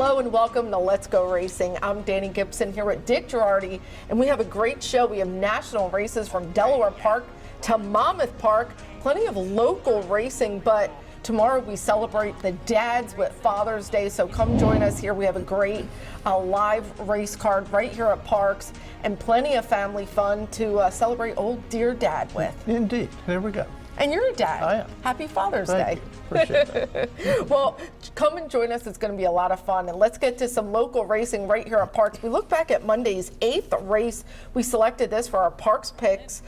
Hello and welcome to Let's Go Racing. I'm Dani Gibson here with Dick Jerardi, and we have a great show. We have national races from Delaware Park to Monmouth Park, plenty of local racing, but tomorrow we celebrate the dads with Father's Day, so come join us here. We have a great live race card right here at Parx and plenty of family fun to celebrate old dear dad with. Indeed. There we go. And you're a dad. I am. Happy Father's Thank Day. You. Appreciate that. Well, come and join us. It's going to be a lot of fun. And let's get to some local racing right here at Parx. We look back at Monday's 8th race. We selected this for our Parx picks.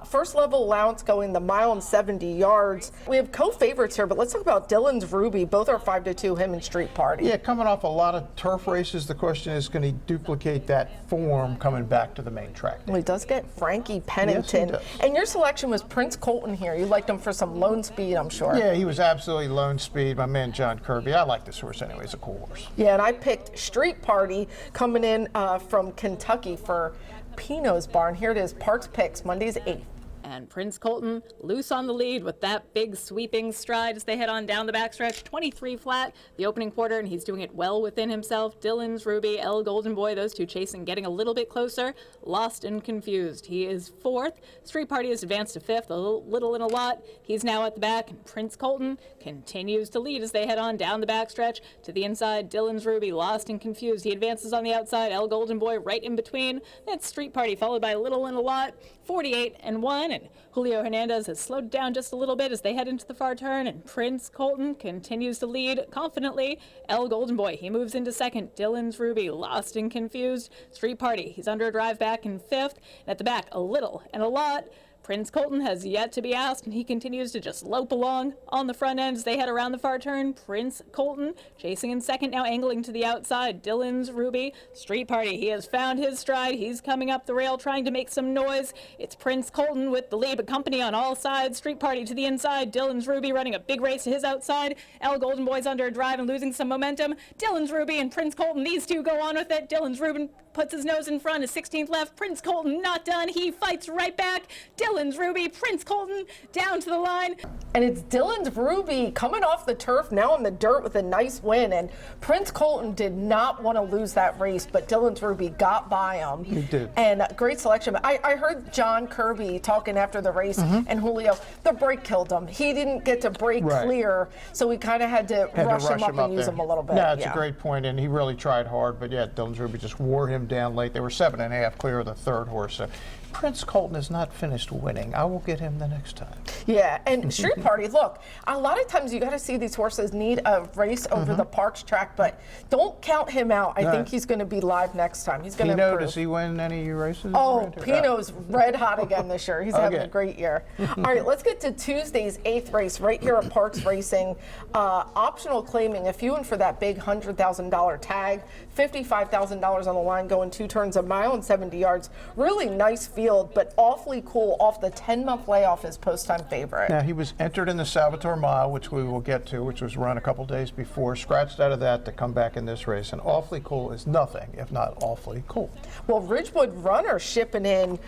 First level allowance going the mile and 70 yards. We have co-favorites here, but let's talk about Dillon's Ruby. Both are 5-2, him and Street Party. Yeah, coming off a lot of turf races, the question is, can he duplicate that form coming back to the main track? Well, he does get Frankie Pennington. Yes, he does. And your selection was Prince Colton here. You liked him for some lone speed, I'm sure. Yeah, he was absolutely lone speed. My man John Kirby. I like this horse anyway. He's a cool horse. Yeah, and I picked Street Party coming in from Kentucky for Pino's Barn. Here it is, Parx picks, Monday's 8th. And Prince Colton loose on the lead with that big sweeping stride as they head on down the backstretch. 23 flat, the opening quarter, and he's doing it well within himself. Dillon's Ruby, El Golden Boy, those two chasing, getting a little bit closer. Lost and Confused. He is 4th. Street Party has advanced to 5th, a little and a lot. He's now at the back, and Prince Colton continues to lead as they head on down the backstretch. To the inside, Dillon's Ruby, Lost and Confused. He advances on the outside, El Golden Boy right in between. That's Street Party, followed by a little and a lot. 48-1, and Julio Hernandez has slowed down just a little bit as they head into the far turn, and Prince Colton continues to lead confidently. El Golden Boy, he moves into 2nd. Dillon's Ruby, Lost and Confused. Street Party, he's under a drive back in 5th, and at the back, a little and a lot. Prince Colton has yet to be asked, and he continues to just lope along on the front end as they head around the far turn. Prince Colton chasing in 2nd, now angling to the outside. Dillon's Ruby, Street Party, he has found his stride. He's coming up the rail trying to make some noise. It's Prince Colton with the lead, but company on all sides. Street Party to the inside. Dillon's Ruby running a big race to his outside. El Golden Boy's under a drive and losing some momentum. Dillon's Ruby and Prince Colton, these two go on with it. Dillon's Ruby puts his nose in front, is 16th left. Prince Colton not done. He fights right back. Dillon's Ruby, Prince Colton down to the line. And it's Dillon's Ruby coming off the turf, now on the dirt with a nice win. And Prince Colton did not want to lose that race, but Dillon's Ruby got by him. He did. And great selection. I heard John Kirby talking after the race, and Julio, the brake killed him. He didn't get to brake clear, so we kind of had to rush him up and use him a little bit. Yeah, it's a great point, and he really tried hard, but yeah, Dillon's Ruby just wore him down late. They were 7.5 clear of the 3rd horse. So Prince Colton is not finished winning. I will get him the next time. Yeah, and Street Party, look, a lot of times you got to see these horses need a race over the Parx track, but don't count him out. I think he's going to be live next time. He's going to improve. Does he win any races? Oh, Pino's red hot again this year. He's having a great year. All right, let's get to Tuesday's 8th race right here at Parx Racing. Optional claiming, if you win for that big $100,000 tag, $55,000 on the line, going 2 turns, a mile and 70 yards. Really nice field, but awfully cool off the 10-month layoff his post-time favorite. Now, he was entered in the Salvatore Mile, which we will get to, which was run a couple days before, scratched out of that to come back in this race, and awfully cool is nothing if not awfully cool. Well, Ridgewood Runner shipping in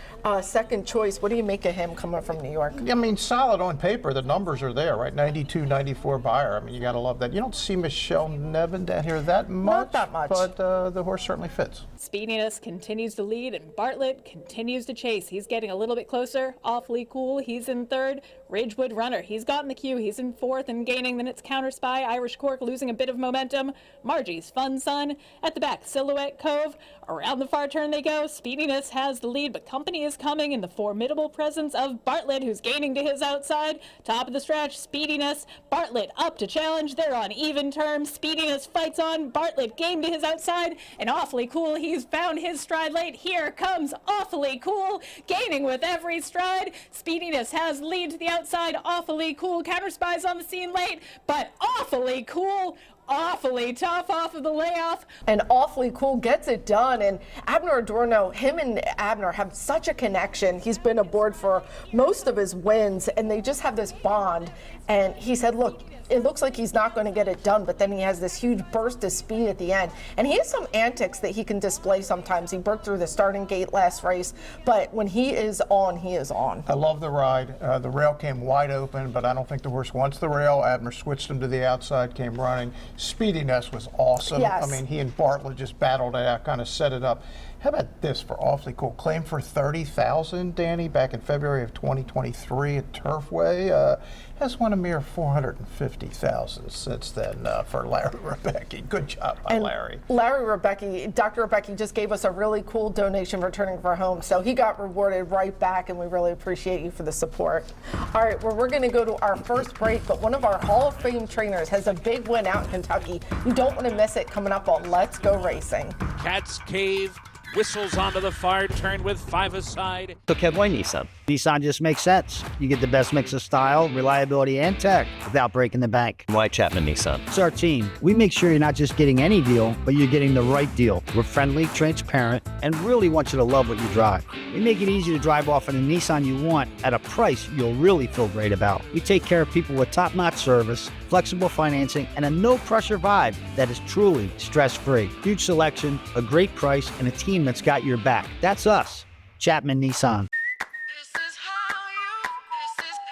second choice. What do you make of him coming from New York? I mean, solid on paper. The numbers are there, right? 92, 94 buyer. I mean, you got to love that. You don't see Michelle Nevin down here that much. Not that much. But the horse certainly fits. Speediness continues to lead, and Bartlett continues to chase. He's getting a little bit closer. Awfully Cool, he's in 3rd. Ridgewood Runner, he's gotten the cue. He's in 4th and gaining. Then it's Counter Spy. Irish Cork losing a bit of momentum. Margie's Fun Sun at the back. Silhouette Cove. Around the far turn they go. Speediness has the lead, but company is coming in the formidable presence of Bartlett, who's gaining to his outside. Top of the stretch, Speediness. Bartlett up to challenge. They're on even terms. Speediness fights on. Bartlett game to his outside. And Awfully Cool, he's found his stride late. Here comes Awfully Cool, gaining with every stride. Speediness has lead to the outside. Awfully Cool, Counter Spy's on the scene late, but Awfully Cool, awfully tough off of the layoff. And Awfully Cool gets it done. And Abner Adorno, him and Abner have such a connection. He's been aboard for most of his wins, and they just have this bond. And he said, look, it looks like he's not going to get it done, but then he has this huge burst of speed at the end. And he has some antics that he can display sometimes. He broke through the starting gate last race, but when he is on, he is on. I love the ride. The rail came wide open, but I don't think the horse wants the rail. Abner switched him to the outside, came running. speediness was awesome. Yes. I mean, he and Bartlett just battled it out, kind of set it up. How about this for awfully cool? Claim for $30,000, Danny, back in February of 2023 at Turfway. Has won a mere $450,000 since then for Larry Rebecki. Good job by Larry. Larry Rebecki, Dr. Rebecki just gave us a really cool donation returning for home, so he got rewarded right back, and we really appreciate you for the support. All right, well, we're going to go to our first break, but one of our Hall of Fame trainers has a big win out in Kentucky. You don't want to miss it coming up on Let's Go Racing. Cat's Cave whistles onto the far turn with 5 aside. So why Nissan? Nissan just makes sense. You get the best mix of style, reliability, and tech without breaking the bank. Why Chapman Nissan? It's our team. We make sure you're not just getting any deal, but you're getting the right deal. We're friendly, transparent, and really want you to love what you drive. We make it easy to drive off in a Nissan you want at a price you'll really feel great about. We take care of people with top-notch service, flexible financing, and a no-pressure vibe that is truly stress-free. Huge selection, a great price, and a team that's got your back. That's us, Chapman Nissan.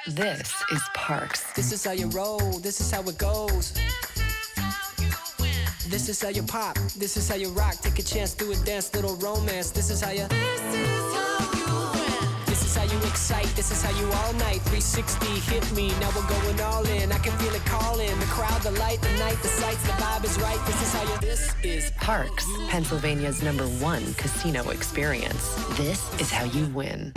This is Parx. This is how you roll, this is how it goes. This is how you pop, this is how you rock. Take a chance, do a dance, little romance. This is how you. This is how you excite, this is how you all night. 360 hit me, now we're going all in. I can feel it calling, the crowd, the light, the night, the sights, the vibe is right. This is how you. This is Parx, Pennsylvania's #1 casino experience. This is how you win.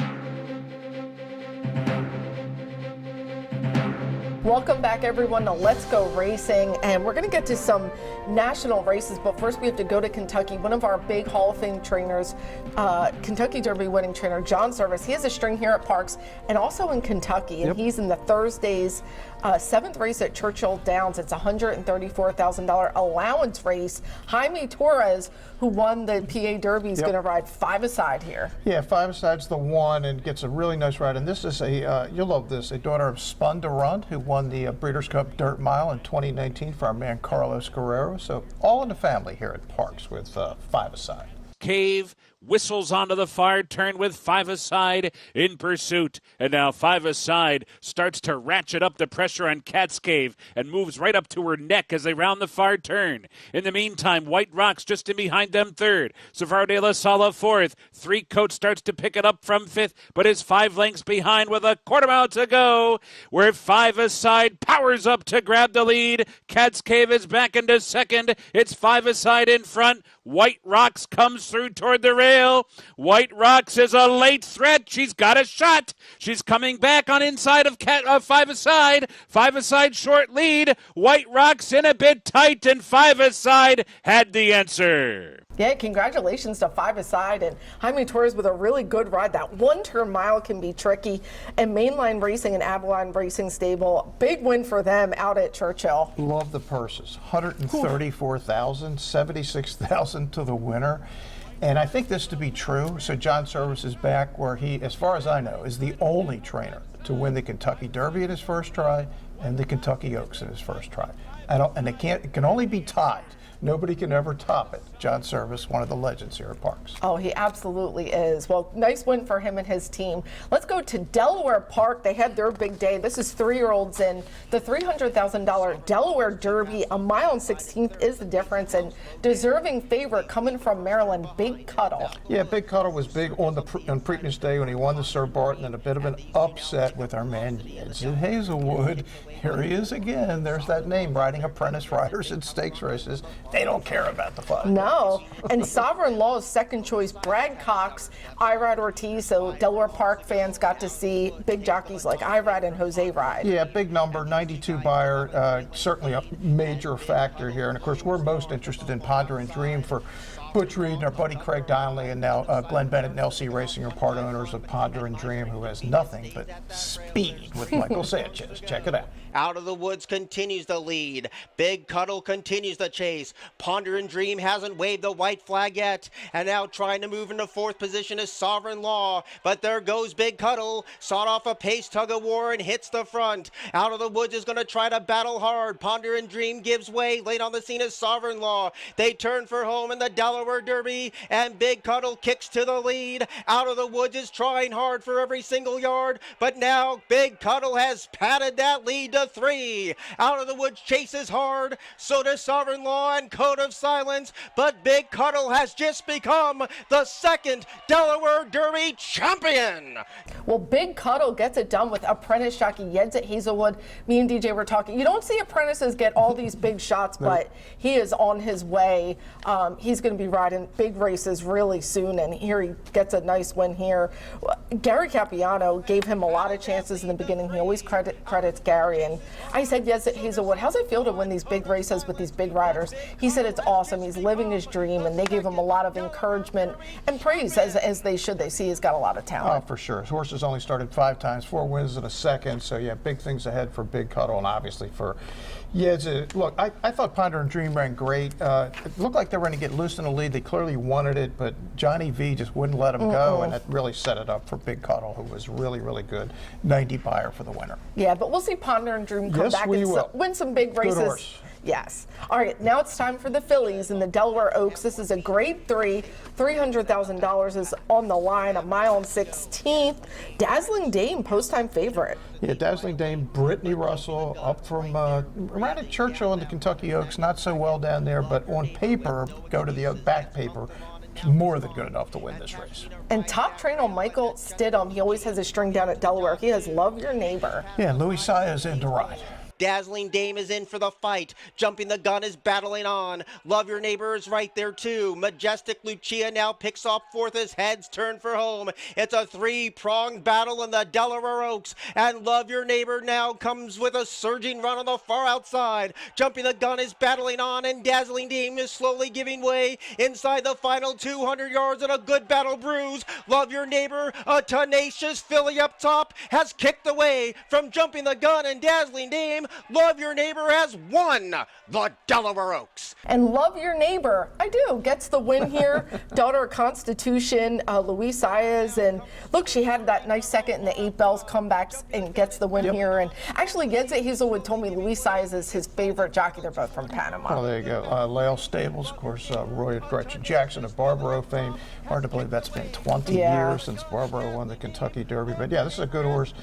Welcome back, everyone, to Let's Go Racing, and we're going to get to some national races, but first we have to go to Kentucky. One of our big Hall of Fame trainers, Kentucky Derby winning trainer, John Servis, he has a string here at Parx and also in Kentucky, and he's in the Thursday's 7th race at Churchill Downs. It's a $134,000 allowance race. Jaime Torres, who won the PA Derby, is going to ride 5 aside here. Yeah, 5 aside's the one and gets a really nice ride. And this is a, you'll love this, a daughter of Spun to Run, who won the Breeders' Cup Dirt Mile in 2019 for our man Carlos Guerrero. So all in the family here at Parx with 5 aside. Cave whistles onto the far turn with 5 aside in pursuit. And now 5 aside starts to ratchet up the pressure on Cat's Cave and moves right up to her neck as they round the far turn. In the meantime, White Rocks just in behind them 3rd. Savard de la Sala 4th. 3 Coat starts to pick it up from 5th, but is 5 lengths behind with a quarter mile to go. Where 5 aside powers up to grab the lead. Cat's Cave is back into 2nd. It's 5 aside in front. White Rocks comes through toward the rail. White Rocks is a late threat. She's got a shot. She's coming back on inside of 5 aside. 5 aside short lead. White Rocks in a bit tight, and 5 aside had the answer. Yeah, congratulations to 5 aside and Jaime Torres with a really good ride. That 1-turn mile can be tricky. And Mainline Racing and Avalon Racing Stable, big win for them out at Churchill. Love the purses. $134,000, $76,000 to the winner. And I think this to be true. So John Servis is back where he, as far as I know, is the only trainer to win the Kentucky Derby in his first try and the Kentucky Oaks in his first try. It can only be tied. Nobody can ever top it. John Servis, one of the legends here at Parx. Oh, he absolutely is. Well, nice win for him and his team. Let's go to Delaware Park. They had their big day. This is 3-year-olds in the $300,000 Delaware Derby. A mile and 16th is the difference, and deserving favorite coming from Maryland, Big Cuddle. Yeah, Big Cuddle was big on Preakness Day when he won the Sir Barton, and a bit of an upset with our man Jensen Hazelwood. Here he is again. There's that name, riding apprentice riders in stakes races. They don't care about the fun. No. And Sovereign Law's second choice, Brad Cox, Irad Ortiz. So Delaware Park fans got to see big jockeys like Irad and Jose ride. Yeah, big number, 92 buyer, certainly a major factor here. And of course, we're most interested in Ponder and Dream for Butch Reed and our buddy Craig Donnelly, and now Glenn Bennett and LC Racing are part owners of Ponder and Dream, who has nothing but speed with Michael Sanchez. Check it out. Out of the Woods continues the lead. Big Cuddle continues the chase. Ponder and Dream hasn't waved the white flag yet. And now trying to move into 4th position is Sovereign Law. But there goes Big Cuddle. Sawed off a pace tug of war and hits the front. Out of the Woods is going to try to battle hard. Ponder and Dream gives way. Late on the scene is Sovereign Law. They turn for home, and the Delaware Delaware Derby, and Big Cuddle kicks to the lead. Out of the Woods is trying hard for every single yard, but now Big Cuddle has padded that lead to 3. Out of the Woods chases hard, so does Sovereign Law and Code of Silence, but Big Cuddle has just become the second Delaware Derby champion. Well, Big Cuddle gets it done with apprentice jockey Yedz at Hazelwood. Me and DJ were talking. You don't see apprentices get all these big shots, but he is on his way. He's going to be riding big races really soon, and here he gets a nice win here. Gary Capiano gave him a lot of chances in the beginning. He always credits Gary, and I said, Yedz at Hazelwood, how's it feel to win these big races with these big riders? He said it's awesome. He's living his dream, and they gave him a lot of encouragement and praise, as they should. They see he's got a lot of talent. Oh, for sure. His horse has only started 5 times, 4 wins in a second. So, yeah, big things ahead for Big Cuddle and obviously for Yedz. Look, I thought Ponder and Dream ran great. It looked like they were going to get loose in the lead. They clearly wanted it, but Johnny V just wouldn't let him go, and that really set it up for Big Cuddle, who was really, really good. 90 buyer for the winner. Yeah, but we'll see Ponder and Dream come back and win some big races. Good horse. Yes. All right, now it's time for the fillies in the Delaware Oaks. This is a grade 3. $300,000 is on the line, a mile and 16th. Dazzling Dame, post-time favorite. Yeah, Dazzling Dame, Brittany Russell, up from right at Churchill in the Kentucky Oaks. Not so well down there, but on paper, go to the back paper, more than good enough to win this race. And top trainer Michael Stidham, he always has a string down at Delaware. He has Love Your Neighbor. Yeah, Louis Saez in to ride. Dazzling Dame is in for the fight. Jumping the Gun is battling on. Love Your Neighbor is right there too. Majestic Lucia now picks off 4th as heads turn for home. It's a 3-pronged battle in the Delaware Oaks, and Love Your Neighbor now comes with a surging run on the far outside. Jumping the Gun is battling on, and Dazzling Dame is slowly giving way inside the final 200 yards in a good battle bruise. Love Your Neighbor, a tenacious filly up top, has kicked away from Jumping the Gun and Dazzling Dame. Love Your Neighbor has won the Delaware Oaks. And Love Your Neighbor, I do, gets the win here. Daughter of Constitution, Louise Saez, and look, she had that nice second in the 8 Bells comebacks and gets the win here. And actually, Yedz at Hazelwood told me Louise Saez is his favorite jockey. They're both from Panama. Oh, there you go. Lael Stables, of course, Roy Gretchen Jackson of Barbaro fame. Hard to believe that's been 20 years since Barbaro won the Kentucky Derby. But yeah, this is a good horse.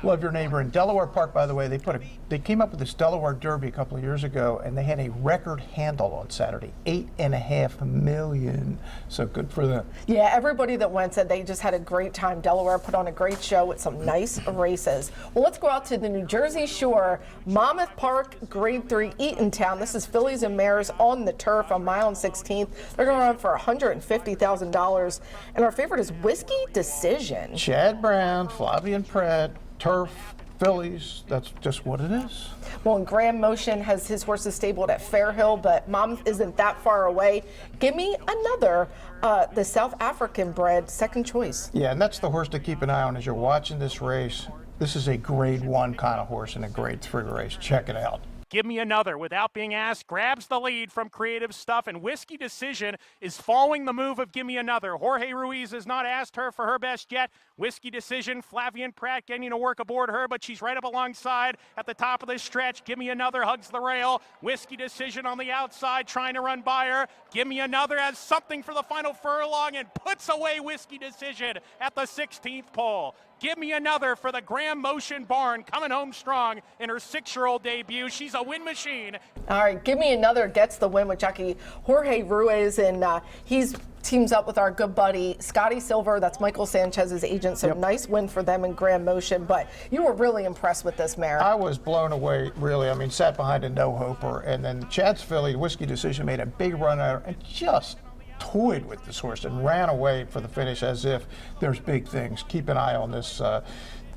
Love Your Neighbor. In Delaware Park, by the way, they came up with this Delaware Derby a couple of years ago, and they had a record handle on Saturday, 8.5 million. So good for them. Yeah, everybody that went said they just had a great time. Delaware put on a great show with some nice races. Well, let's go out to the New Jersey Shore, Monmouth Park, Grade 3, Eatontown. This is fillies and mares on the turf, a mile and 16th. They're going to run for $150,000. And our favorite is Whiskey Decision. Chad Brown, Flavian Pratt, turf, fillies, that's just what it is. Well, and Graham Motion has his horses stabled at Fairhill, but Monmouth isn't that far away. Give me another, the South African bred second choice. Yeah, and that's the horse to keep an eye on as you're watching this race. This is a grade 1 kind of horse in a grade 3 race. Check it out. Give Me Another, without being asked, grabs the lead from Creative Stuff, and Whiskey Decision is following the move of Give Me Another. Jorge Ruiz has not asked her for her best yet. Whiskey Decision, Flavian Pratt getting to work aboard her, but she's right up alongside at the top of this stretch. Give Me Another hugs the rail. Whiskey Decision on the outside trying to run by her. Give Me Another has something for the final furlong and puts away Whiskey Decision at the 16th pole. Give Me Another for the Graham Motion Barn, coming home strong in her 6-year-old debut. She's a win machine. All right, Give Me Another gets the win with jockey Jorge Ruiz, and he's teams up with our good buddy Scotty Silver. That's Michael Sanchez's agent, so nice win for them in Graham Motion. But you were really impressed with this mare. I was blown away, really. I mean, sat behind a no-hoper, and then Chad's filly, Whiskey Decision, made a big run at her and just toyed with this horse and ran away for the finish as if there's big things. Keep an eye on this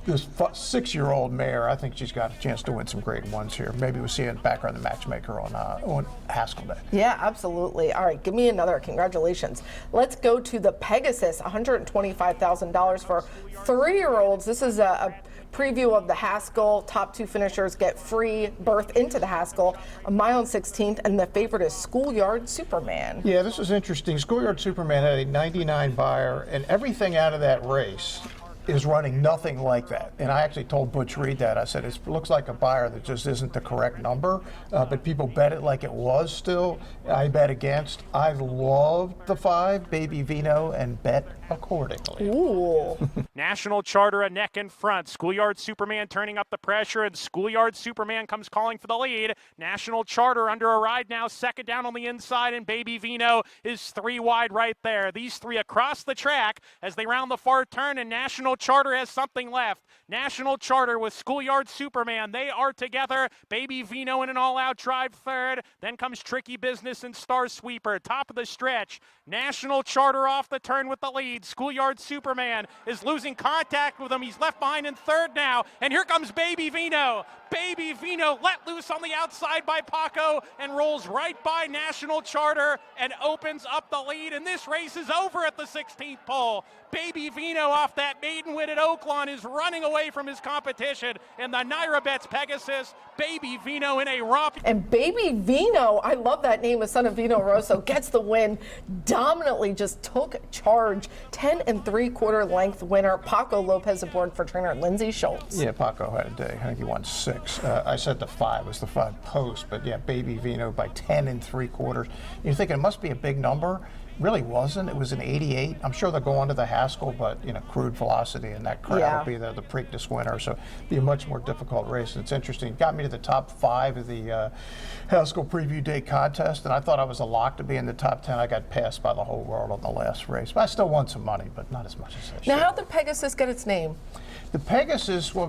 this 6-year-old mare. I think she's got a chance to win some grade 1s here. Maybe we'll see it back on the matchmaker on Haskell Day. Yeah, absolutely. All right, Give Me Another. Congratulations. Let's go to the Pegasus, $125,000 for 3-year-olds. This is a preview of the Haskell. Top 2 finishers get free berth into the Haskell, a mile and 16th, and the favorite is Schoolyard Superman. Yeah, this is interesting. Schoolyard Superman had a 99 buyer, and everything out of that race is running nothing like that. And I actually told Butch Reed that. I said, it looks like a buyer that just isn't the correct number, but people bet it like it was still. I bet against. I loved the 5, Baby Vino, and bet accordingly. Ooh. National Charter a neck in front. Schoolyard Superman turning up the pressure, and Schoolyard Superman comes calling for the lead. National Charter under a ride now, second down on the inside, and Baby Vino is 3 wide right there. These 3 across the track as they round the far turn, and National Charter has something left. National Charter with Schoolyard Superman. They are together. Baby Vino in an all-out drive third. Then comes Tricky Business and Star Sweeper. Top of the stretch. National Charter off the turn with the lead. Schoolyard Superman is losing contact with him. He's left behind in third now. And here comes Baby Vino. Baby Vino let loose on the outside by Paco and rolls right by National Charter and opens up the lead. And this race is over at the 16th pole. Baby Vino off that maiden win at Oaklawn is running away from his competition in the Naira Bets Pegasus. Baby Vino in a romp. And Baby Vino, I love that name, a son of Vino Rosso, gets the win. Dominantly just took charge. 10 3/4 length winner. Paco Lopez aboard for trainer Lindsay Schultz. Yeah, Paco had a day. I think he won 6. I said the 5 was the 5 post, but yeah, Baby Vino by 10 3/4. You're thinking it must be a big number. Really wasn't. It was an 88. I'm sure they'll go on to the Haskell, but crude velocity and that crowd will be the Preakness winner, so it'll be a much more difficult race. And it's interesting. It got me to the top 5 of the Haskell Preview Day contest, and I thought I was a lock to be in the top 10. I got passed by the whole world on the last race, but I still won some money, but not as much as I should. Now, how did Pegasus get its name? The Pegasus, well,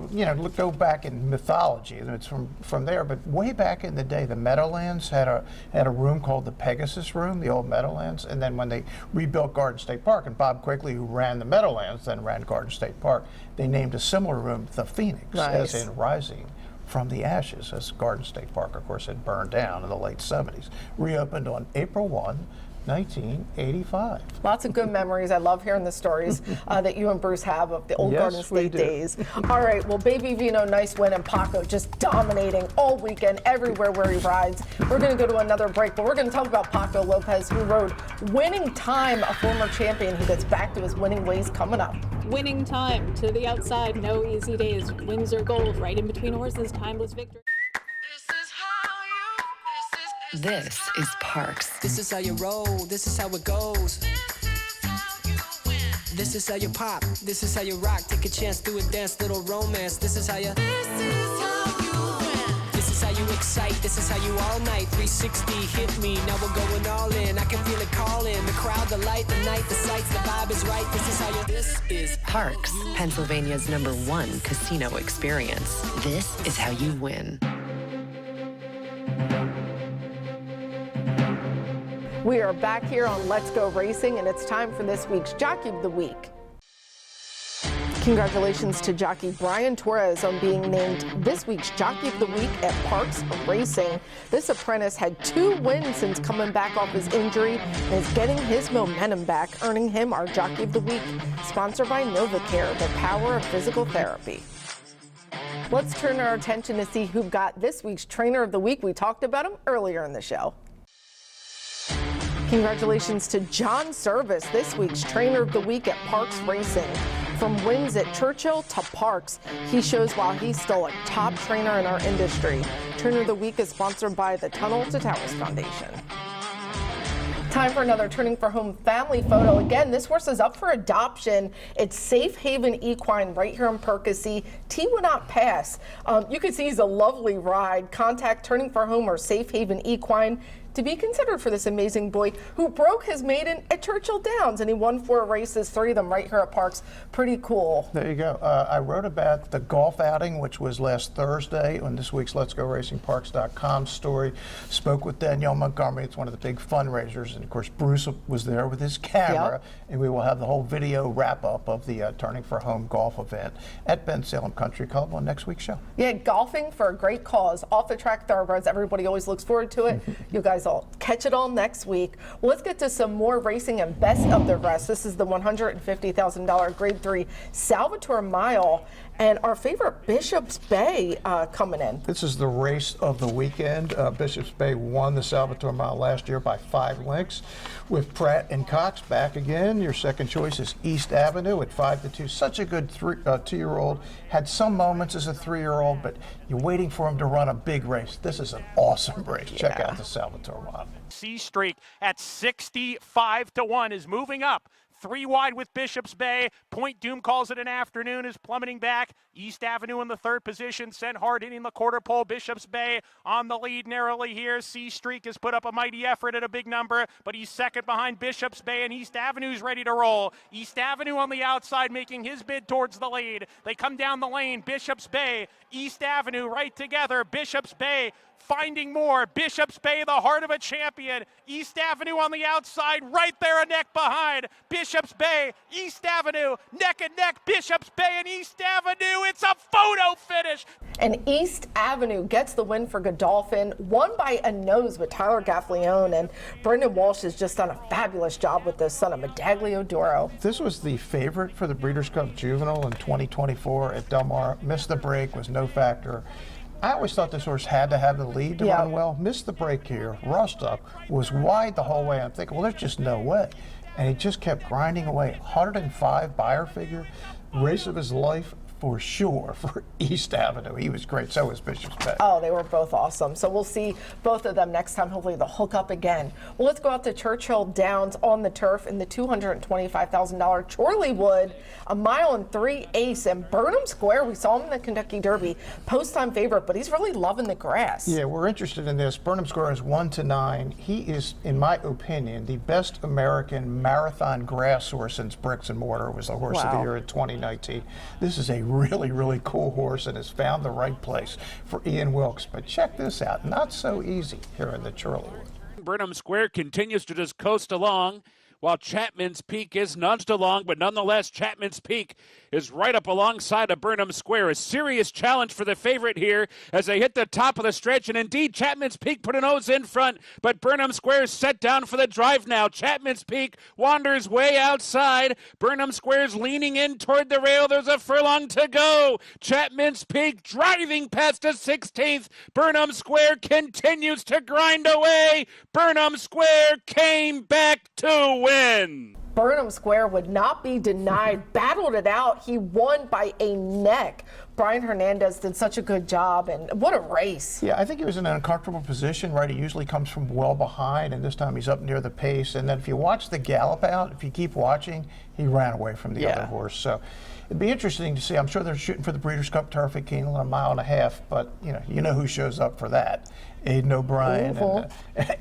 go back in mythology. It's from there, but way back in the day, the Meadowlands had a room called the Pegasus Room, the old Meadowlands, and then when they rebuilt Garden State Park, and Bob Quigley, who ran the Meadowlands, then ran Garden State Park, they named a similar room the Phoenix, as in rising from the ashes, as Garden State Park, of course, had burned down in the late 70s. Reopened on April 1, 1985. Lots of good memories. I love hearing the stories that you and Bruce have of the old Garden State days. All right, well, Baby Vino, nice win, and Paco just dominating all weekend, everywhere where he rides. We're going to go to another break, but we're going to talk about Paco Lopez, who rode Winning Time, a former champion who gets back to his winning ways coming up. Winning Time to the outside, no easy days. Wins or gold, right in between horses, timeless victory. This is Parx. This is how you roll, this is how it goes. This is how you pop, this is how you rock. Take a chance, do a dance, little romance. This is how you. This is how you excite, this is how you all night. 360 hit me, now we're going all in. I can feel it calling, the crowd, the light, the night, the sights, the vibe is right. This is how you. This is Parx, Pennsylvania's #1 casino experience. This is how you win. We are back here on Let's Go Racing, and it's time for this week's Jockey of the Week. Congratulations to jockey Brian Torres on being named this week's Jockey of the Week at Parx Racing. This apprentice had 2 wins since coming back off his injury and is getting his momentum back, earning him our Jockey of the Week. Sponsored by NovaCare, the power of physical therapy. Let's turn our attention to see who got this week's Trainer of the Week. We talked about him earlier in the show. Congratulations to John Servis, this week's Trainer of the Week at Parx Racing. From wins at Churchill to Parx, he shows why he's still a top trainer in our industry. Trainer of the Week is sponsored by the Tunnel to Towers Foundation. Time for another Turning for Home family photo. Again, this horse is up for adoption. It's Safe Haven Equine right here in Percy. T would not pass. You can see he's a lovely ride. Contact Turning for Home or Safe Haven Equine to be considered for this amazing boy who broke his maiden at Churchill Downs, and he won 4 races, 3 of them right here at Parx. Pretty cool. There you go. I wrote about the golf outing, which was last Thursday on this week's Let's Go Racing Parx.com story. Spoke with Danielle Montgomery. It's one of the big fundraisers, and of course Bruce was there with his camera, and we will have the whole video wrap-up of the Turning for Home golf event at Ben Salem Country Club on next week's show. Yeah, golfing for a great cause. Off the track thoroughbreds, everybody always looks forward to it. You guys all catch it all next week. Well, let's get to some more racing and best of the rest. This is the $150,000 Grade 3 Salvatore Mile and our favorite Bishop's Bay coming in. This is the race of the weekend. Bishop's Bay won the Salvatore Mile last year by 5 lengths. With Pratt and Cox back again, your second choice is East Avenue at 5-2. Such a good 2-year-old. Had some moments as a 3-year-old, but you're waiting for him to run a big race. This is an awesome race. Yeah. Check out the Salvatore Mile. C Streak at 65-1 is moving up. 3 wide with Bishop's Bay. Point Doom calls it an afternoon, is plummeting back. East Avenue in the 3rd position. Sent hard hitting the quarter pole. Bishop's Bay on the lead narrowly here. C Streak has put up a mighty effort at a big number, but he's second behind Bishop's Bay, and East Avenue's ready to roll. East Avenue on the outside making his bid towards the lead. They come down the lane. Bishop's Bay, East Avenue right together. Bishop's Bay finding more. Bishop's Bay, the heart of a champion. East Avenue on the outside, right there a neck behind. Bishop's Bay, East Avenue, neck and neck. Bishop's Bay and East Avenue. It's a photo finish. And East Avenue gets the win for Godolphin, won by a nose with Tyler Gaffleone, and Brendan Walsh has just done a fabulous job with this son of Medaglio Duro. This was the favorite for the Breeders' Cup Juvenile in 2024 at Del Mar. Missed the break, was no factor. I always thought this horse had to have the lead to run well. Missed the break here, rushed up, was wide the whole way. I'm thinking, well, there's just no way. And he just kept grinding away. 105 buyer figure, race of his life for sure for East Avenue. He was great. So was Bishop's Bay. Oh, they were both awesome. So we'll see both of them next time. Hopefully they'll hook up again. Well, let's go out to Churchill Downs on the turf in the $225,000 Chorleywood, a 1.3 ace, and Burnham Square. We saw him in the Kentucky Derby, post-time favorite, but he's really loving the grass. Yeah, we're interested in this. Burnham Square is 1-9. He is, in my opinion, the best American marathon grass horse since Bricks and Mortar was the horse of the year in 2019. This is a really cool horse and has found the right place for Ian Wilkes. But check this out, not so easy here in the Churleywood. Burnham Square continues to just coast along, while Chapman's Peak is nudged along, but nonetheless, Chapman's Peak is right up alongside of Burnham Square. A serious challenge for the favorite here as they hit the top of the stretch, and indeed, Chapman's Peak put a nose in front, but Burnham Square is set down for the drive now. Chapman's Peak wanders way outside. Burnham Square's leaning in toward the rail. There's a furlong to go. Chapman's Peak driving past the 16th. Burnham Square continues to grind away. Burnham Square came back to win. Burnham Square would not be denied, battled it out. He won by a neck. Brian Hernandez did such a good job, and what a race. Yeah, I think he was in an uncomfortable position, right? He usually comes from well behind, and this time he's up near the pace. And then if you watch the gallop out, if you keep watching, he ran away from the other horse. So it'd be interesting to see. I'm sure they're shooting for the Breeders' Cup Turf at Keeneland, a 1.5 miles, but you know who shows up for that. Aidan O'Brien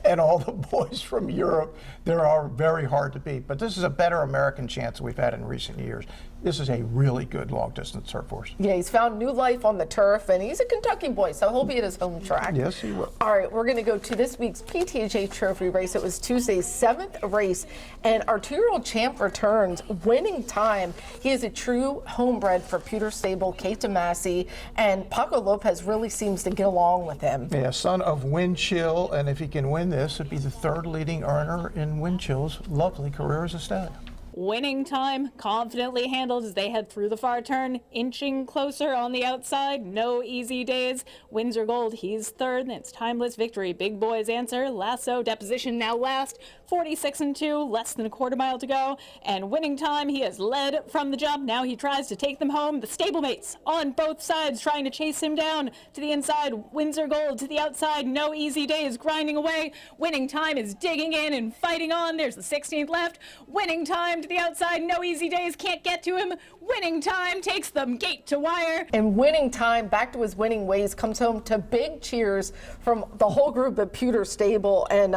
and all the boys from Europe. They are very hard to beat, but this is a better American chance than we've had in recent years. This is a really good long-distance turf horse. Yeah, he's found new life on the turf, and he's a Kentucky boy, so he'll be at his home track. Yes, he will. All right, we're going to go to this week's PTJ Trophy race. It was Tuesday's 7th race, and our 2-year-old champ returns, Winning Time. He is a true homebred for Pewter Stable, Kate DeMasi, and Paco Lopez really seems to get along with him. Yeah, son of Wind Chill, and if he can win this, it'd be the 3rd leading earner in Wind Chill's lovely career as a stallion. Winning Time confidently handled as they head through the far turn, inching closer on the outside. No easy days. Windsor Gold, he's 3rd, and it's Timeless Victory. Big Boys answer. Lasso, Deposition now last. 46-2, less than a quarter mile to go. And Winning Time, he has led from the jump. Now he tries to take them home. The stablemates on both sides trying to chase him down to the inside. Windsor Gold to the outside. No easy days, grinding away. Winning Time is digging in and fighting on. There's the 16th left. Winning Time to the outside. No easy days, can't get to him. Winning Time takes them gate to wire. And Winning Time, back to his winning ways, comes home to big cheers from the whole group at Pewter Stable. And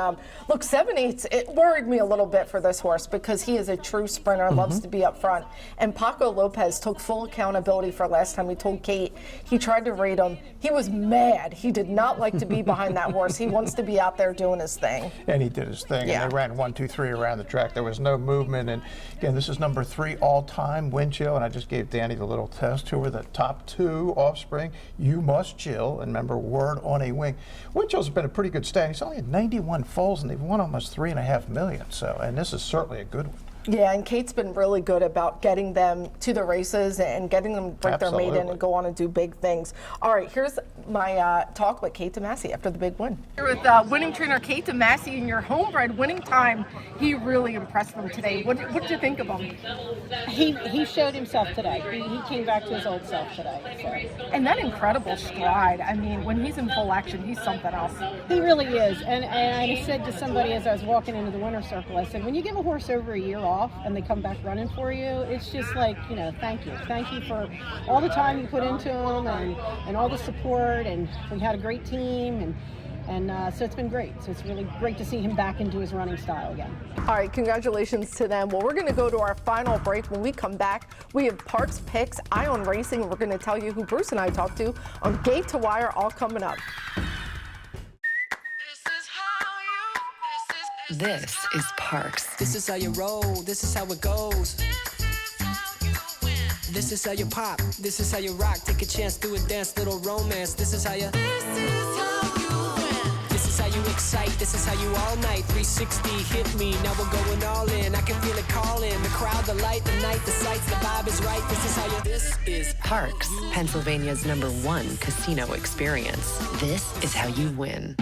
look, 7/8, it worried me a little bit for this horse because he is a true sprinter, loves to be up front. And Paco Lopez took full accountability for last time. He told Kate he tried to rate him. He was mad. He did not like to be behind that horse. He wants to be out there doing his thing. And he did his thing. Yeah. And they ran 1, 2, 3 around the track. There was no movement. And again, this is number 3 all-time, Wind Chill. And I just gave Danny the little test. Who are the top 2 offspring? You Must Chill. And remember, Word on a Wing. Wind Chill's been a pretty good stallion. He's only had 91 foals, and they've won almost $3.5 million. So, and this is certainly a good one. Yeah, and Kate's been really good about getting them to the races and getting them to break their maiden and go on and do big things. All right, here's my talk with Kate DeMasi after the big win. Here with winning trainer Kate DeMasi in your homebred winning time. He really impressed them today. What did you think of him? He showed himself today. He came back to his old self today. So. And that incredible stride. I mean, when he's in full action, he's something else. He really is. And I said to somebody as I was walking into the winner's circle, I said, when you give a horse over a year off and they come back running for you, it's just like, you know, thank you. Thank you for all the time you put into him and all the support. And we had a great team. And so it's been great. So it's really great to see him back into his running style again. All right, congratulations to them. Well, we're going to go to our final break. When we come back, we have Parx Picks, Ion Racing, and we're going to tell you who Bruce and I talked to on Gate to Wire, all coming up. This is Parx. This is how you roll, this is how it goes. This is how you pop, this is how you rock. Take a chance, do a dance, little romance. This is how you. This is how you excite, this is how you all night. 360 hit me, now we're going all in. I can feel it calling, the crowd, the light, the night, the sights, the vibe is right. This is how you. This is Parx, Pennsylvania's #1 casino experience. This is how you win.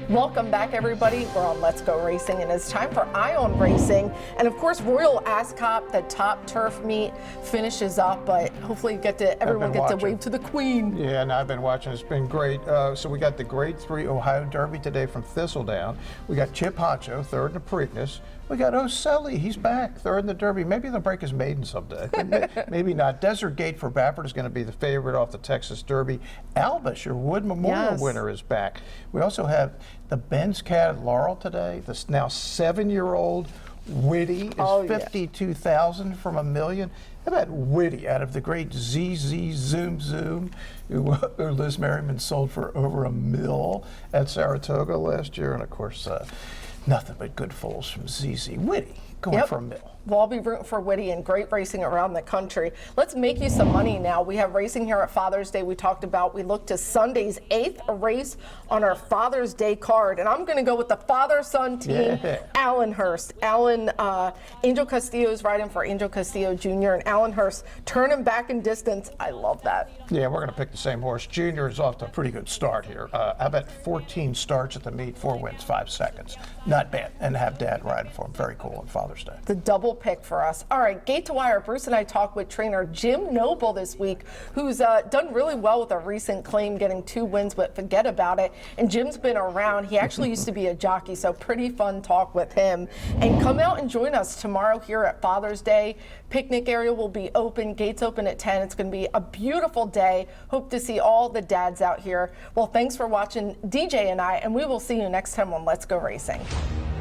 Welcome back, everybody. We're on Let's Go Racing, and it's time for Ion Racing. And of course, Royal Ascot, the top turf meet, finishes up, but hopefully everyone gets to wave to the Queen. Yeah, and I've been watching. It's been great. So we got the Grade 3 Ohio Derby today from Thistledown. We got Chip Honcho, third in the Preakness. We got O'Sully, he's back, third in the Derby. Maybe they'll break his maiden someday. Maybe not. Desert Gate for Baffert is going to be the favorite off the Texas Derby. Albus, your Wood Memorial winner, is back. We also have the Ben's Cat at Laurel today. This now 7-year-old Witty is 52,000 from $1 million. How about Witty out of the great ZZ Zoom Zoom, who Liz Merriman sold for over $1 million at Saratoga last year, and of course. Nothing but good foals from ZZ. Witty, going for $1 million. Well, I'll be rooting for Witty and great racing around the country. Let's make you some money now. We have racing here at Father's Day. We talked about, we look to Sunday's 8th race on our Father's Day card. And I'm going to go with the father-son team, Allenhurst. Angel Castillo is riding for Angel Castillo Jr. and Allenhurst turning back in distance. I love that. Yeah, we're going to pick the same horse. Junior is off to a pretty good start here. How about 14 starts at the meet, 4 wins, 5 seconds. Not bad. And have Dad riding for him. Very cool on Father's Day. The double pick for us. All right, Gate to Wire. Bruce and I talked with trainer Jim Noble this week, who's done really well with a recent claim, getting 2 wins, but forget about it. And Jim's been around. He actually used to be a jockey, so pretty fun talk with him. And come out and join us tomorrow here at Father's Day. Picnic area will be open. Gates open at 10. It's going to be a beautiful day. Hope to see all the dads out here. Well, thanks for watching DJ and I, and we will see you next time on Let's Go Racing.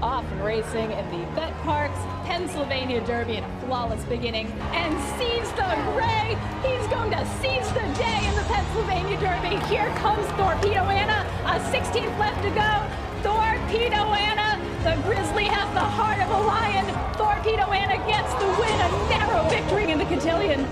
Off and racing in the Bet Parx Pennsylvania Derby in a flawless beginning, and seize the gray. He's going to seize the day in the Pennsylvania Derby. Here comes Torpedo Anna, a 16th left to go. Torpedo Anna, the Grizzly has the heart of a lion. Torpedo Anna gets the win, a narrow victory in the cotillion.